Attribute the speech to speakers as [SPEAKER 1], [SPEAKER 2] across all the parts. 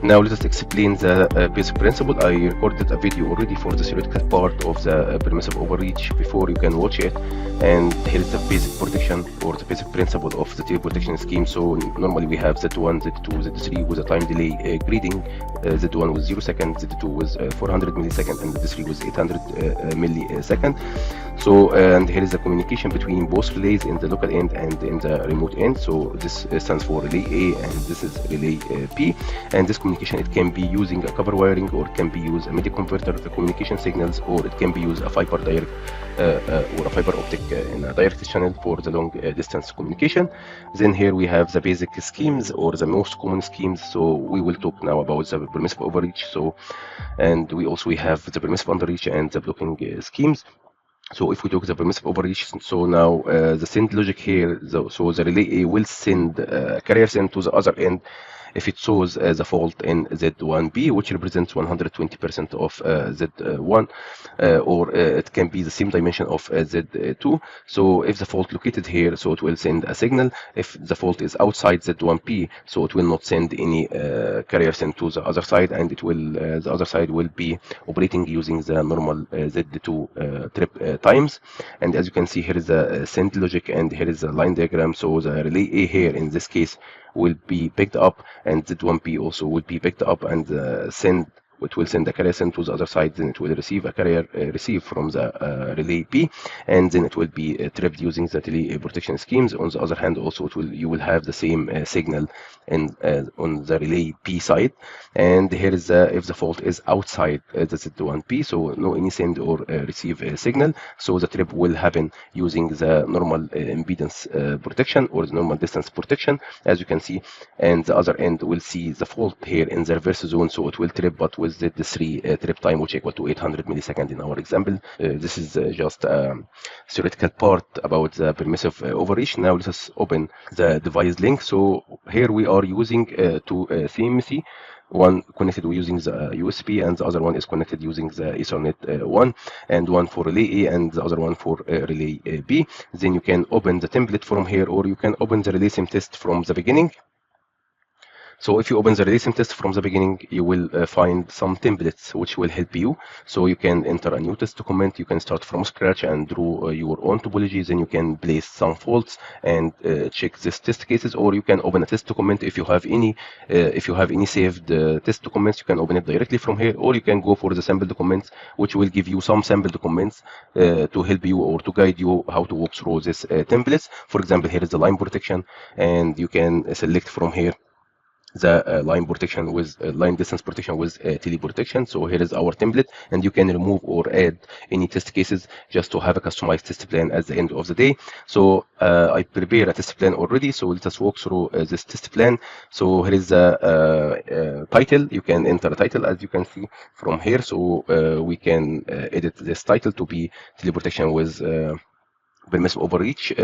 [SPEAKER 1] Now let us explain the basic principle. I recorded a video already for the theoretical part of the permissive overreach before, you can watch it. And here is the basic protection or the basic principle of the teleprotection scheme. So normally we have Z1, Z2, Z3 with a time delay grading. Z1 was 0 seconds, Z2 was 400 milliseconds, and Z3 was 800 milliseconds. So and here is the communication between both relays in the local end and in the remote end. So this stands for relay A and this is relay B. And this communication, it can be using a copper wiring, or it can be used a MIDI converter of the communication signals, or it can be used a fiber direct or a fiber optic in a direct channel for the long distance communication. Then here we have the basic schemes or the most common schemes. So we will talk now about the permissive overreach. So and we also have the permissive underreach and the blocking schemes. So if we talk the permissive overreach, so now the send logic here, so the relay A will send carrier send to the other end if it shows the fault in Z1B, which represents 120% of Z1, or it can be the same dimension of Z2. So if the fault located here, so it will send a signal. If the fault is outside Z1B, so it will not send any carrier send to the other side, and it will the other side will be operating using the normal Z2 trip times. And as you can see, here is the send logic and here is the line diagram. So the relay A here in this case will be picked up, and Z1B also will be picked up and it will send a carrier send to the other side. Then it will receive a carrier receive from the relay B, and then it will be tripped using the teleprotection schemes. On the other hand, also you will have the same signal on the relay B side. And here is if the fault is outside the Z1B, so no any send or receive signal, so the trip will happen using the normal impedance protection or the normal distance protection, as you can see. And the other end will see the fault here in the reverse zone, so it will trip, but with the Z3 trip time, which equal to 800 milliseconds in our example. This is just a theoretical part about the permissive overreach. Now let us open the device link. So here we are using two CMC. One connected using the USB, and the other one is connected using the Ethernet 1, and one for relay A and the other one for relay B. Then you can open the template from here, or you can open the RelaySimTest from the beginning. So if you open the RelaySimTest from the beginning, you will find some templates which will help you. So you can enter a new test document, you can start from scratch and draw your own topology. Then you can place some faults and check these test cases, or you can open a test document. If you have any saved test documents, you can open it directly from here, or you can go for the sample documents, which will give you some sample documents to help you or to guide you how to walk through these templates. For example, here is the line protection, and you can select from here the line protection with line distance protection with teleprotection. So here is our template, and you can remove or add any test cases just to have a customized test plan at the end of the day. So I prepare a test plan already, so let us walk through this test plan. So here is the title. You can enter a title, as you can see from here. So we can edit this title to be teleprotection with permissive overreach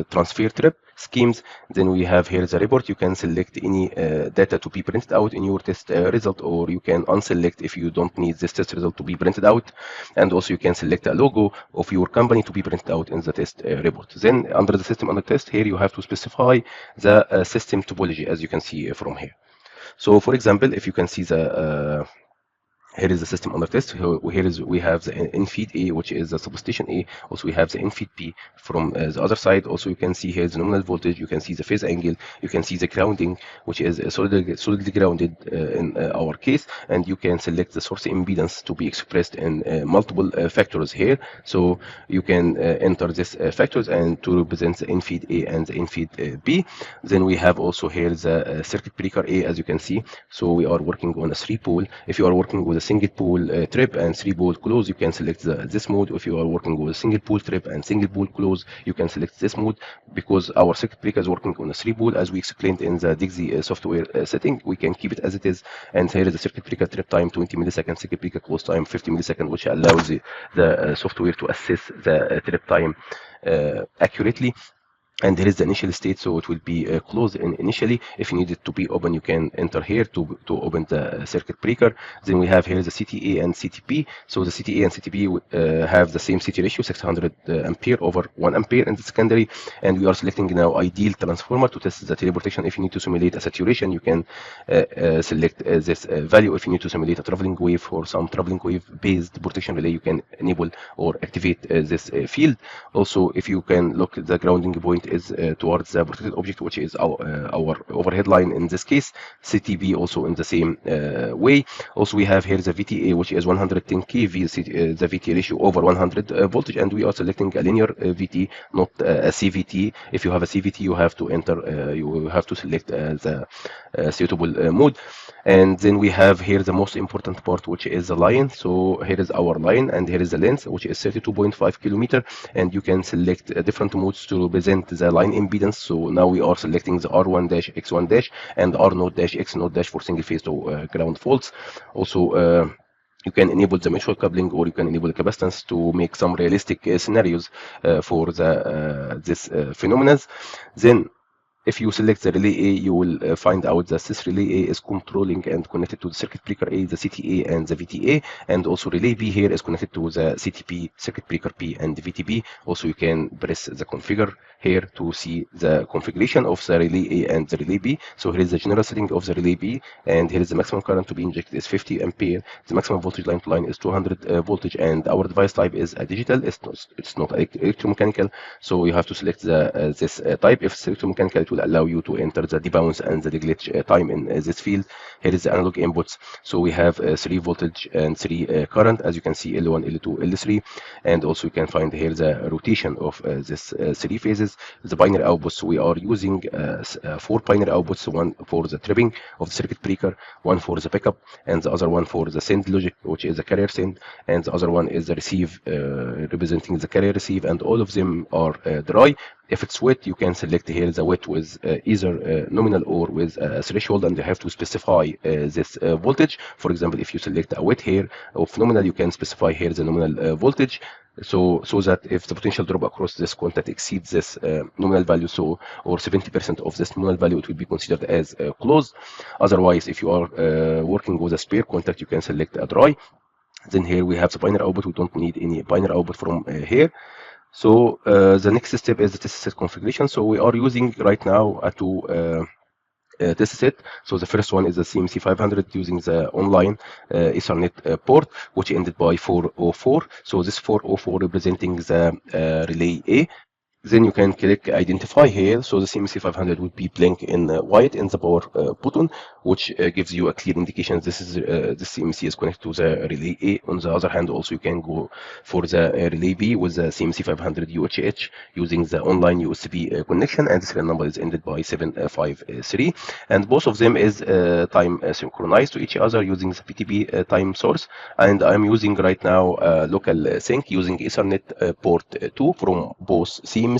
[SPEAKER 1] transfer trip schemes. Then we have here the report. You can select any data to be printed out in your test result, or you can unselect if you don't need this test result to be printed out. And also you can select a logo of your company to be printed out in the test report. Then under the system under test, here you have to specify the system topology, as you can see from here. So for example, if you can see the here is the system under test. Here we have the infeed A, which is the substation A. Also we have the infeed B from the other side. Also you can see here the nominal voltage. You can see the phase angle. You can see the grounding, which is solidly grounded in our case. And you can select the source impedance to be expressed in multiple factors here. So you can enter these factors and to represent the infeed A and the infeed B. Then we have also here the circuit breaker A, as you can see. So we are working on a 3-pole. If you are working with a single pole trip and 3-pole close, you can select this mode. If you are working with a single pole trip and single pole close, you can select this mode. Because our circuit breaker is working on a 3-pole, as we explained in the Dixie software setting, we can keep it as it is. And here is the circuit breaker trip time 20 milliseconds, circuit breaker close time 50 milliseconds, which allows the software to assess the trip time accurately. and here is the initial state, so it will be closed initially. If you need it to be open, you can enter here to open the circuit breaker. Then we have here the CTA and CTP. So the CTA and CTP have the same CT ratio, 600 ampere over 1 ampere in the secondary, and we are selecting now ideal transformer to test the teleprotection. If you need to simulate a saturation, you can select this value. If you need to simulate a traveling wave for some traveling wave based protection relay, you can enable or activate this field. Also, if you can look, the grounding point is towards the protected object, which is our overhead line in this case. CTB also in the same way. Also, we have here the VTA, which is 110 kV, the VT ratio over 100 voltage, and we are selecting a linear VT, not a CVT. If you have a CVT, you have to enter, you have to select the suitable mode. And then we have here the most important part, which is the line. So here is our line, and here is the length, which is 32.5 kilometer, and you can select different modes to represent the line impedance. So now we are selecting the R1-X1- and R0-X0- for single phase to ground faults. Also, you can enable the mutual coupling, or you can enable the capacitance to make some realistic scenarios for this phenomena. Then if you select the relay A, you will find out that this relay A is controlling and connected to the circuit breaker A, the CTA and the VTA, and also relay B here is connected to the CTP, circuit breaker P, and the VTB. Also, you can press the configure here to see the configuration of the relay A and the relay B. So here is the general setting of the relay B, and here is the maximum current to be injected is 50 ampere. The maximum voltage line to line is 200 voltage, and our device type is a digital. It's not electromechanical. So you have to select the this type. If it's electromechanical, it will allow you to enter the debounce and the deglitch time in this field. Here is the analog inputs. So we have 3 voltage and 3 current, as you can see, L1, L2, L3, and also you can find here the rotation of this 3 phases. The binary outputs, we are using 4 binary outputs, one for the tripping of the circuit breaker, one for the pickup, and the other one for the send logic, which is the carrier send, and the other one is the receive, representing the carrier receive, and all of them are dry. If it's wet, you can select here the wet with either nominal or with a threshold, and you have to specify this voltage. For example, if you select a wet here of nominal, you can specify here the nominal voltage, so that if the potential drop across this contact exceeds this nominal value, so or 70% of this nominal value, it will be considered as closed. Otherwise, if you are working with a spare contact, you can select a dry. Then here we have the binary output. We don't need any binary output from here. So the next step is the test set configuration. So we are using right now two test set. So the first one is the CMC 500 using the online Ethernet port, which ended by 404. So this 404 representing the relay A. Then you can click identify here. So the CMC 500 would be blank in white in the power button, which gives you a clear indication this is the CMC is connected to the relay A. On the other hand, also you can go for the relay B with the CMC 500 UHH using the online USB connection, and the serial number is ended by 753. And both of them is time synchronized to each other using the PTP time source. And I'm using right now local sync using Ethernet port 2 from both CMCs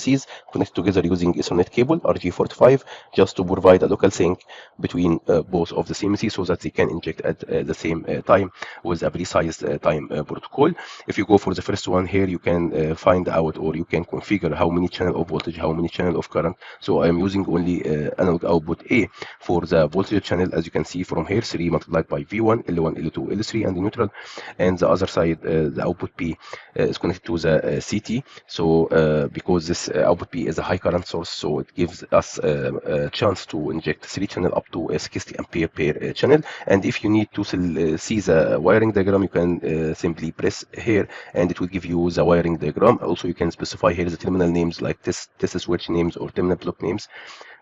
[SPEAKER 1] connected together using Ethernet cable RG45, just to provide a local sync between both of the CMC so that they can inject at the same time with a precise time protocol. If you go for the first one here, you can find out, or you can configure how many channel of voltage, how many channel of current. So I'm using only analog output A for the voltage channel, as you can see from here, 3 multiplied by V1, L1, L2, L3, and the neutral. And the other side, the output P is connected to the CT. So because this output P is a high current source, so it gives us a chance to inject 3 channel up to 60 ampere per channel. And if you need to see the wiring diagram, you can simply press here, and it will give you the wiring diagram. Also, you can specify here the terminal names like test switch names or terminal block names,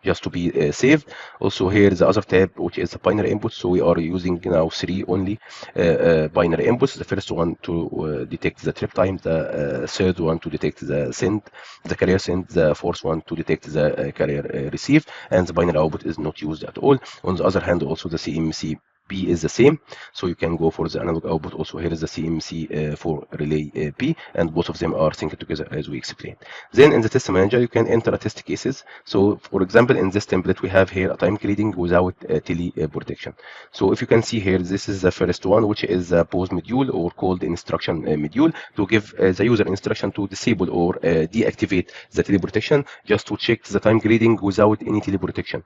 [SPEAKER 1] just to be saved. Also here the other tab, which is the binary input. So we are using now 3 only binary inputs. The first one to detect the trip time, the third one to detect the send, the carrier send, the fourth one to detect the carrier receive, and the binary output is not used at all. On the other hand, also the CMC P is the same, so you can go for the analog output. Also here is the CMC for relay P, and both of them are synced together as we explained. Then in the test manager you can enter a test cases. So for example, in this template we have here a time grading without teleprotection. So if you can see here, this is the first one, which is a pause module or called instruction module, to give the user instruction to disable or deactivate the teleprotection, just to check the time grading without any teleprotection.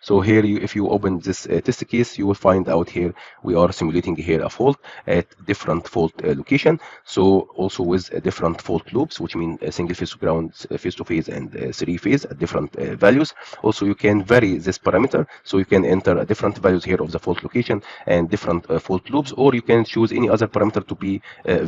[SPEAKER 1] So here if you open this test case, you will find out here we are simulating here a fault at different fault location. So also with different fault loops, which mean single phase to ground, phase to phase, and three phase at different values. Also you can vary this parameter, so you can enter different values here of the fault location and different fault loops, or you can choose any other parameter to be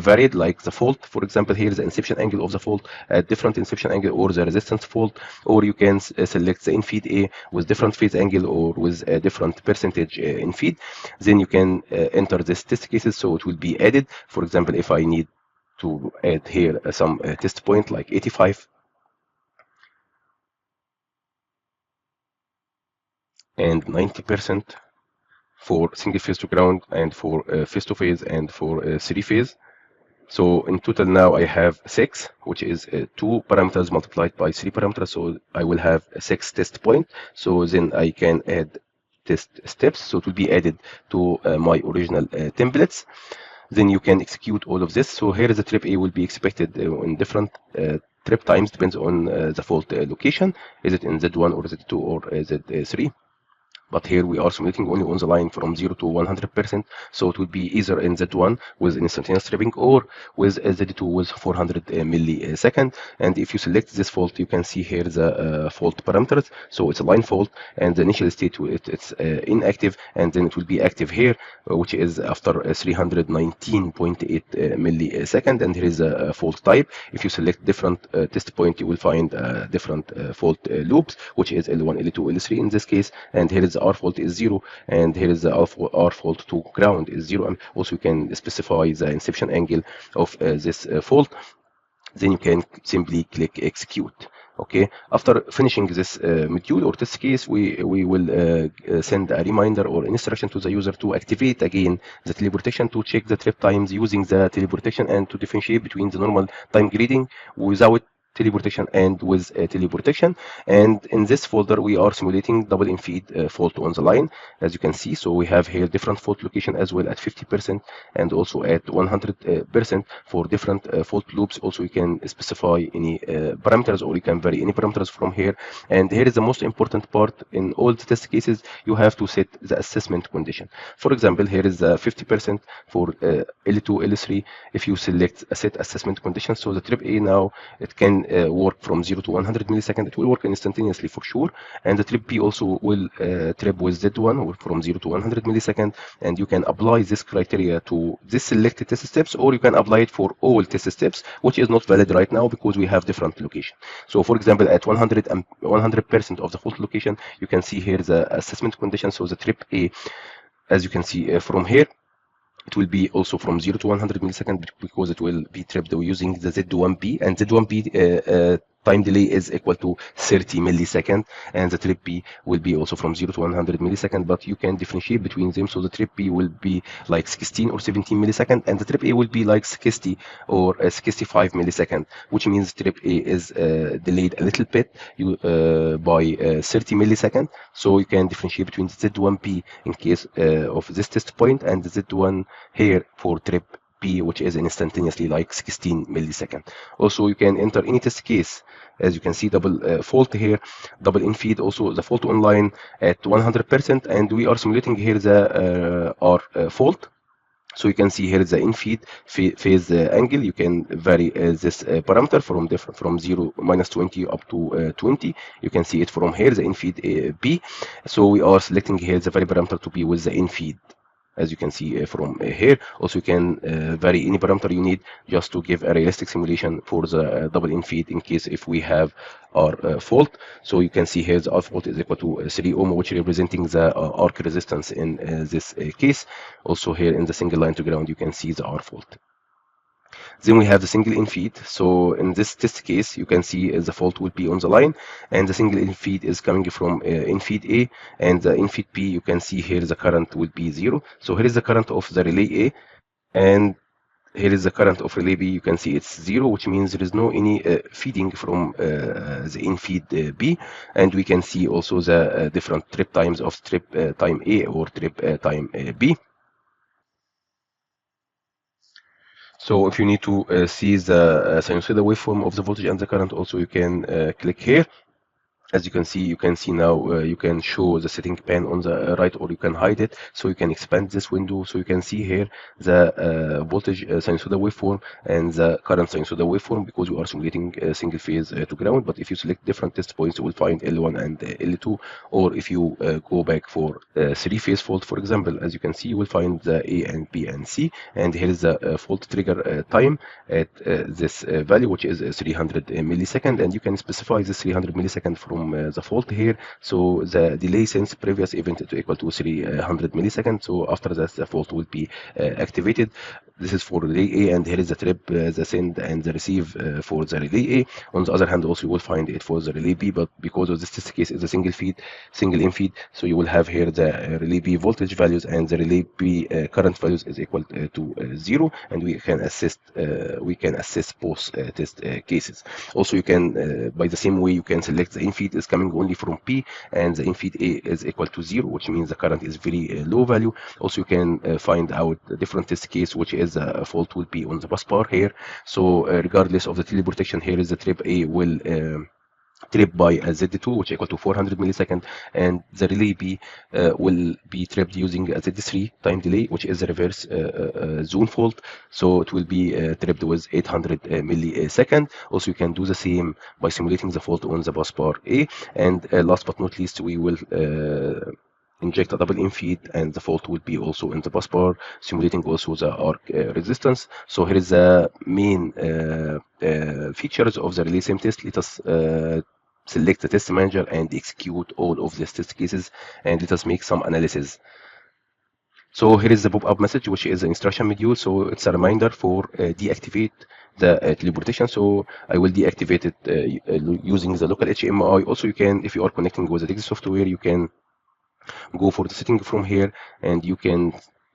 [SPEAKER 1] varied, like the fault. For example, here is the inception angle of the fault at different inception angle, or the resistance fault, or you can select the in-feed A with different phase angle or with a different percentage in-feed. Then you can enter this test cases, so it will be added. For example, if I need to add here some test point like 85 and 90% for single phase to ground, and for phase to phase, and for three phase. So in total now I have 6, which is 2 parameters multiplied by 3 parameters, so I will have 6 test points. So then I can add test steps, so it will be added to my original templates. Then you can execute all of this. So here is the trip A will be expected in different trip times, depends on the fault location. Is it in Z1 or Z2 or Z3? But here we are simulating only on the line from 0 to 100%, so it would be either in Z1 with instantaneous tripping, or with Z2 with 400 millisecond. And if you select this fault, you can see here the fault parameters. So it's a line fault, and the initial state it's inactive, and then it will be active here, which is after 319.8 millisecond. And here is a fault type. If you select different test point, you will find different fault loops, which is L1, L2, L3 in this case. And here is R fault is 0, and here is the R fault to ground is 0. And also you can specify the inception angle of this fault. Then you can simply click execute. Okay, after finishing this module or test case, we will send a reminder or instruction to the user to activate again the teleprotection, to check the trip times using the teleprotection, and to differentiate between the normal time grading without teleprotection and with teleprotection. And in this folder we are simulating double infeed fault on the line, as you can see. So we have here different fault location as well at 50% and also at 100% for different fault loops. Also you can specify any parameters, or you can vary any parameters from here. And here is the most important part: in all the test cases you have to set the assessment condition. For example, here is 50% for L2, L3. If you select a set assessment condition, so the trip A now it can work from 0 to 100 millisecond. It will work instantaneously for sure. And the trip B also will trip with Z1 from 0 to 100 millisecond. And you can apply this criteria to this selected test steps, or you can apply it for all test steps, which is not valid right now because we have different location. So for example, at 100% of the fault location, you can see here the assessment condition. So the trip A, as you can see from here, it will be also from 0 to 100 millisecond because it will be tripped using the Z1B, and Z1B time delay is equal to 30 millisecond, and the trip B will be also from 0 to 100 millisecond, but you can differentiate between them. So the trip B will be like 16 or 17 millisecond, and the trip A will be like 60 or 65 millisecond, which means trip A is delayed a little bit by 30 millisecond. So you can differentiate between the Z1B in case of this test point, and the Z1 here for trip B, which is instantaneously like 16 millisecond. Also you can enter any test case. As you can see, double fault here, double infeed, also the fault online at 100%, and we are simulating here the R fault. So you can see here the infeed phase angle. You can vary this parameter from 0 minus 20 up to 20. You can see it from here, the infeed B. So we are selecting here the vary parameter to be with the infeed, as you can see from here. Also you can vary any parameter you need just to give a realistic simulation for the double infeed in case if we have our fault. So you can see here the R fault is equal to 3 ohm, which representing the arc resistance in this case. Also here in the single line to ground you can see the R fault. Then we have the single infeed. So in this test case, you can see the fault will be on the line, and the single infeed is coming from infeed A, and the infeed B, you can see here the current will be 0. So here is the current of the relay A, and here is the current of relay B. You can see it's 0, which means there is no any feeding from the infeed B. And we can see also the different trip times of trip time A or trip time B. So if you need to see the sinusoidal waveform of the voltage and the current, also you can click here. As you can see now, you can show the setting pan on the right, or you can hide it. So you can expand this window. So you can see here the voltage sinusoidal waveform and the current sinusoidal waveform, because we are simulating single phase to ground. But if you select different test points, you will find L1 and L2. Or if you go back for three-phase fault, for example, as you can see, you will find the A and B and C. And here is the fault trigger time at this value, which is 300 millisecond. And you can specify this 300 millisecond from the fault here. So the delay since previous event to equal to 300 millisecond. So after that, the fault will be activated. This is for relay A, and here is the trip, the send and the receive for the relay A. On the other hand, also you will find it for the relay B, but because of this test case is a single infeed, so you will have here the relay B voltage values and the relay B current values is equal to 0, and we can assist both test cases. Also, you can by the same way you can select the infeed is coming only from P, and the infeed A is equal to 0, which means the current is very low value. Also, you can find out the different test case, which is a fault will be on the bus bar here. So regardless of the teleprotection, here is the trip A will tripped by a Z2, which equal to 400 millisecond, and the relay B will be tripped using a Z3 time delay, which is a reverse zone fault. So it will be tripped with 800 millisecond. Also, you can do the same by simulating the fault on the bus bar A. And last but not least, we will inject a double-infeed, and the fault will be also in the bus bar, simulating also the arc resistance. So here is the main features of the RelaySimTest. Let us select the test manager and execute all of these test cases, and let us make some analysis. So here is the pop-up message, which is the instruction module. So it's a reminder for deactivate the teleprotection. So I will deactivate it using the local HMI. Also, you can, if you are connecting with the DIGS software, you can go for the setting from here, and you can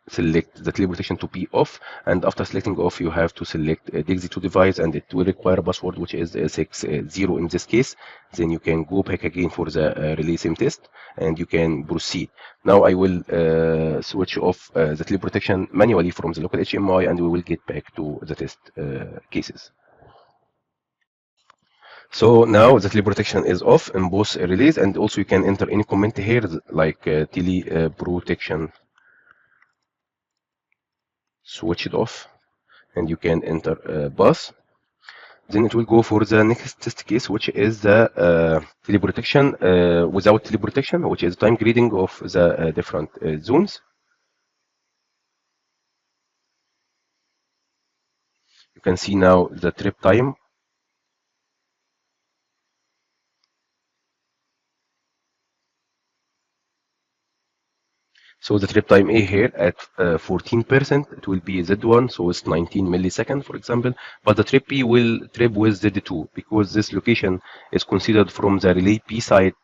[SPEAKER 1] select the teleprotection to be off. And after selecting off, you have to select DIGS2 device, and it will require a password, which is 60 in this case. Then you can go back again for the RelaySimTest, and you can proceed. Now I will switch off the teleprotection manually from the local HMI, and we will get back to the test cases. So now the teleprotection is off in both relays, and also you can enter any comment here like teleprotection switch it off, and you can enter bus. Then it will go for the next test case, which is the teleprotection without teleprotection, which is time grading of the different zones. You can see now the trip time. So the trip time A here at 14%, it will be Z1, so it's 19 milliseconds, for example. But the trip B will trip with Z2, because this location is considered from the relay P side.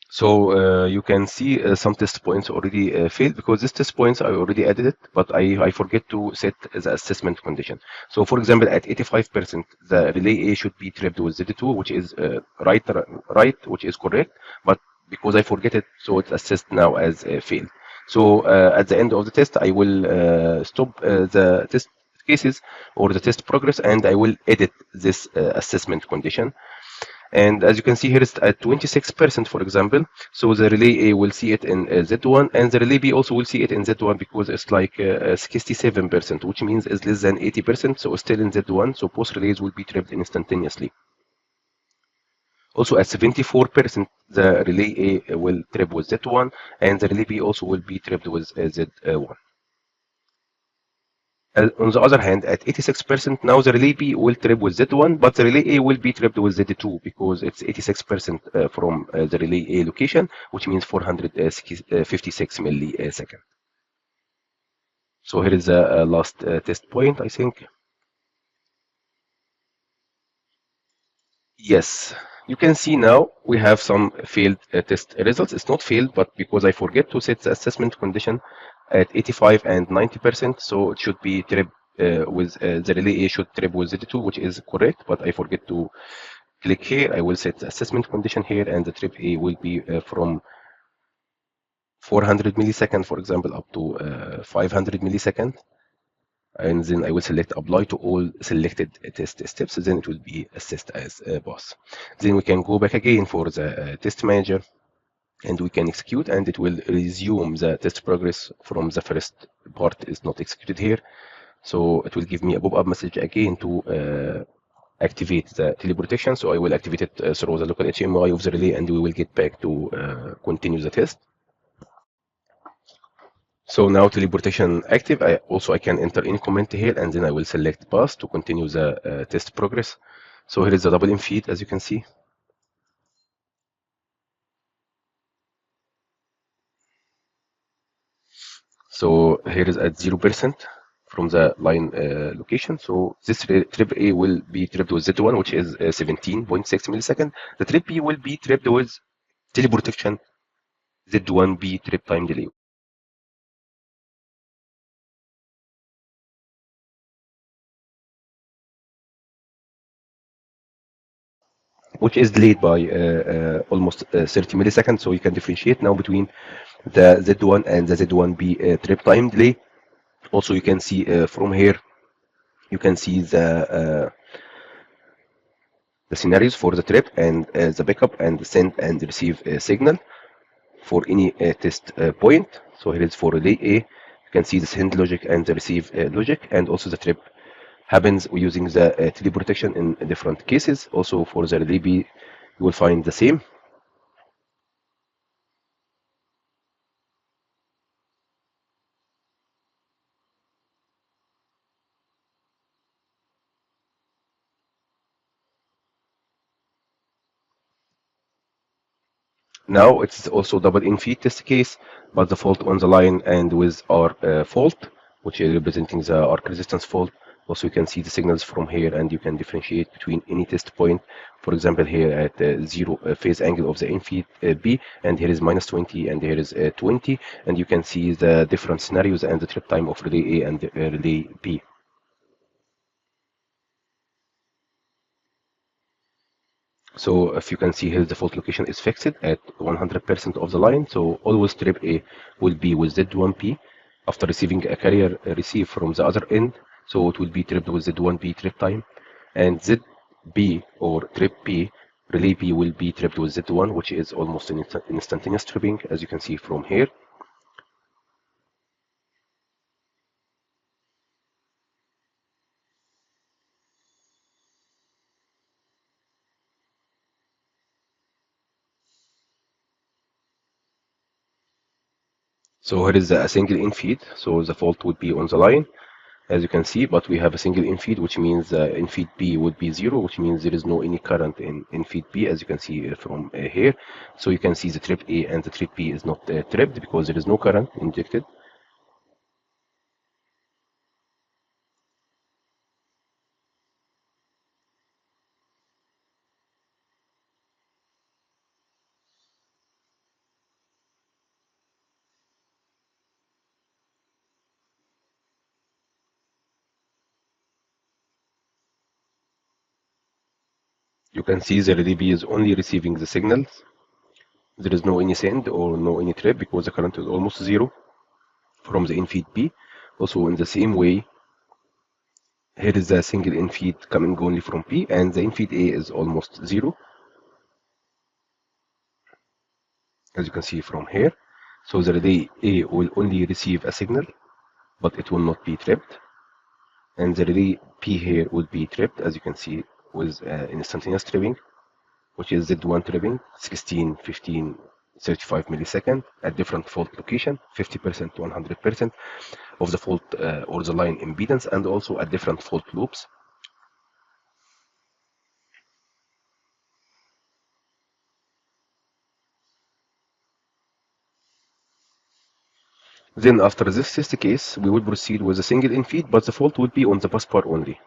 [SPEAKER 1] So you can see some test points already failed, because these test points I already added it, but I forget to set the assessment condition. So for example, at 85%, the relay A should be tripped with Z2, which is right, which is correct. But because I forget it, so it's assessed now as failed. So at the end of the test, I will stop the test cases or the test progress, and I will edit this assessment condition. And as you can see here, it's at 26%, for example. So the relay A will see it in Z1, and the relay B also will see it in Z1, because it's like 67%, which means it's less than 80%. So it's still in Z1. So both relays will be tripped instantaneously. Also at 74%, the relay A will trip with Z1, and the relay B also will be tripped with Z1. On the other hand, at 86%, now the relay B will trip with Z1, but the relay A will be tripped with Z2 because it's 86% from the relay A location, which means 456 millisecond. So here is the last test point, I think. Yes, you can see now we have some failed test results. It's not failed, but because I forget to set the assessment condition at 85 and 90%, so it should be trip with the relay A should trip with Z2, which is correct, but I forget to click here. I will set the assessment condition here, and the trip A will be from 400 millisecond, for example, up to 500 millisecond. And then I will select apply to all selected test steps. Then it will be assessed as a pass. Then we can go back again for the test manager, and we can execute, and it will resume the test progress from the first part is not executed here. So it will give me a pop-up message again to activate the teleprotection. So I will activate it through the local HMI of the relay, and we will get back to continue the test. So now teleprotection active. I can enter any comment here, and then I will select pass to continue the test progress. So here is the double infeed, as you can see. So here is at 0% from the line location. So this trip A will be tripped with Z1, which is 17.6 millisecond. The trip B will be tripped with teleprotection Z1B trip time delay, which is delayed by almost 30 milliseconds. So you can differentiate now between the Z1 and the Z1B trip time delay. Also, you can see from here, you can see the scenarios for the trip and the backup and the send and receive signal for any test point. So here is for relay A. You can see the send logic and the receive logic, and also the trip happens using the teleprotection in different cases. Also for the relay B, you will find the same. Now it's also double infeed test case, but the fault on the line and with our fault, which is representing the arc resistance fault. Also, you can see the signals from here, and you can differentiate between any test point. For example, here at 0 phase angle of the infeed B, and here is -20, and here is 20, and you can see the different scenarios and the trip time of relay A and relay B. So if you can see here, the fault location is fixed at 100% of the line. So always trip A will be with Z1P after receiving a carrier receive from the other end. So it will be tripped with Z1B trip time, and ZB or trip P, relay P, will be tripped with Z1, which is almost an instantaneous tripping, as you can see from here. So here is a single infeed. So the fault would be on the line, as you can see, but we have a single infeed, which means infeed B would be 0, which means there is no any current in infeed B, as you can see from here. So you can see the trip A and the trip B is not tripped because there is no current injected. You can see the relay B is only receiving the signals. There is no any send or no any trip because the current is almost 0 from the infeed B. Also, in the same way, here is the single infeed coming only from P, and the infeed A is almost 0, as you can see from here. So the relay A will only receive a signal, but it will not be tripped. And the relay P here will be tripped, as you can see, with instantaneous tripping, which is Z1 tripping, 16, 15, 35 millisecond at different fault location, 50% to 100%. of the fault or the line impedance, and also at different fault loops. Then after this test case, we will proceed with a single infeed, but the fault will be on the busbar only.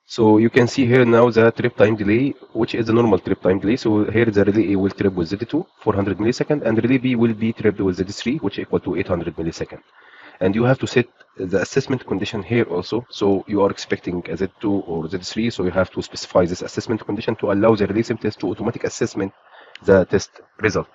[SPEAKER 1] So you can see here now the trip time delay, which is the normal trip time delay. So here the relay A will trip with Z2, 400 millisecond, and relay B will be tripped with Z3, which equal to 800 millisecond. And you have to set the assessment condition here also. So you are expecting a Z2 or Z3, so you have to specify this assessment condition to allow the RelaySimTest to automatic assessment the test result.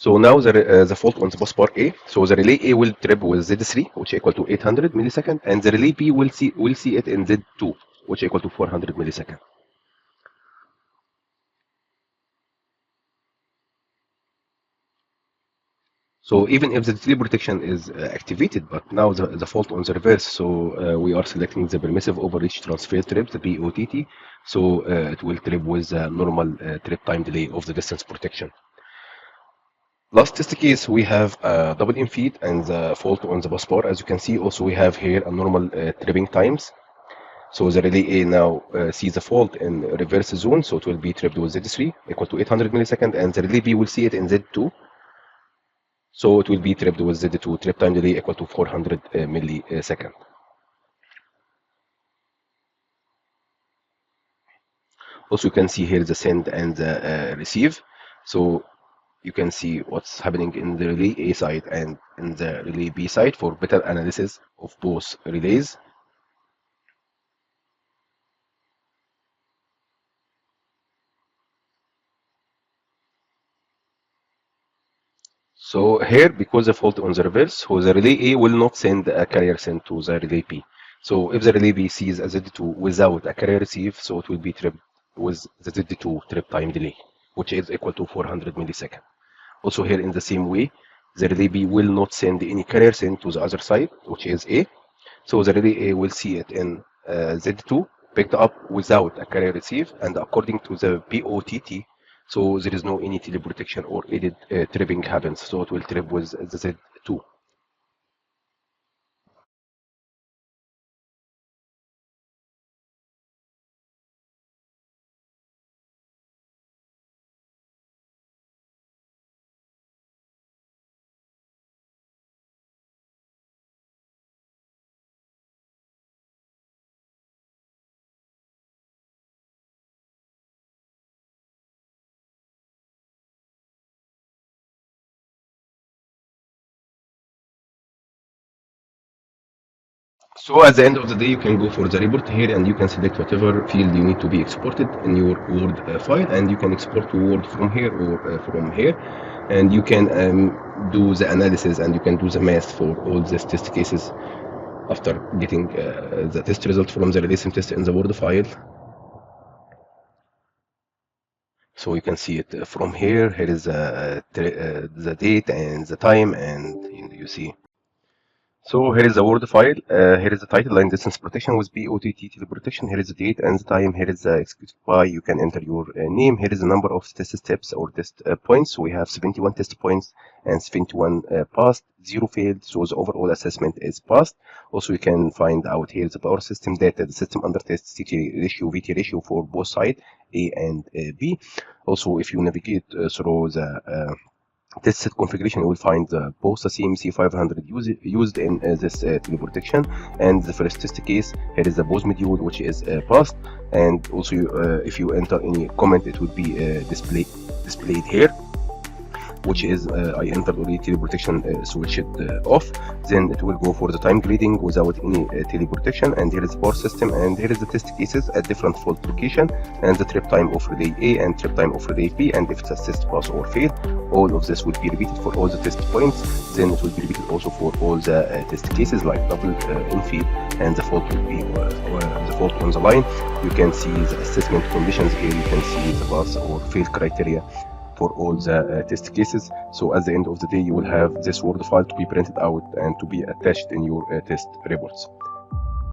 [SPEAKER 1] So now the fault on the busbar A. So the relay A will trip with Z3, which equal to 800 millisecond, and the relay B will see it in Z2, which equal to 400 millisecond. So even if the teleprotection is activated, but now the fault on the reverse, so we are selecting the permissive overreach transfer trip, the POTT. So it will trip with the normal trip time delay of the distance protection. Last test case, we have a double infeed and the fault on the busbar. As you can see, also we have here a normal tripping times. So the relay A now sees the fault in reverse zone, so it will be tripped with Z3 equal to 800 millisecond, and the relay B will see it in Z2. So it will be tripped with Z2, trip time delay equal to 400 millisecond. Also, you can see here the send and the receive. So you can see what's happening in the relay A side and in the relay B side for better analysis of both relays. So here, because the fault on the reverse, so the relay A will not send a carrier send to the relay B. So if the relay B sees a Z2 without a carrier receive, so it will be tripped with the Z2 trip time delay, which is equal to 400 millisecond. Also here in the same way, the relay B will not send any carrier send to the other side, which is A. So the relay A will see it in Z2 picked up without a carrier receive, and according to the POTT, so there is no any teleprotection or aided tripping happens, so it will trip with the Z2. So at the end of the day, you can go for the report here, and you can select whatever field you need to be exported in your Word file, and you can export to Word from here or from here, and you can do the analysis and you can do the math for all these test cases after getting the test result from the RelaySimTest in the Word file. So you can see it from here. Here is the date and the time, and you see. So here is the Word file. Here is the title, line distance protection with POTT Teleprotection. Here is the date and the time. Here is the executed by. You can enter your name. Here is the number of test steps or test points. So we have 71 test points and 71 passed, 0 failed. So the overall assessment is passed. Also, you can find out here the power system data, the system under test, CT ratio, VT ratio for both sides, A and B. Also, if you navigate through the test set configuration, you will find both the CMC 500 used in this teleprotection, and the first test case. Here is the BOS module, which is passed, and also if you enter any comment, it will be displayed here, which is I entered already teleprotection, switch it off. Then it will go for the time grading without any teleprotection, and here is the power system, and here is the test cases at different fault location, and the trip time of relay A and trip time of relay B, and if it's a test pass or fail. All of this will be repeated for all the test points. Then it will be repeated also for all the test cases like double infeed, and the fault will be the fault on the line. You can see the assessment conditions here. You can see the pass or fail criteria for all the test cases. So at the end of the day, you will have this Word file to be printed out and to be attached in your test reports.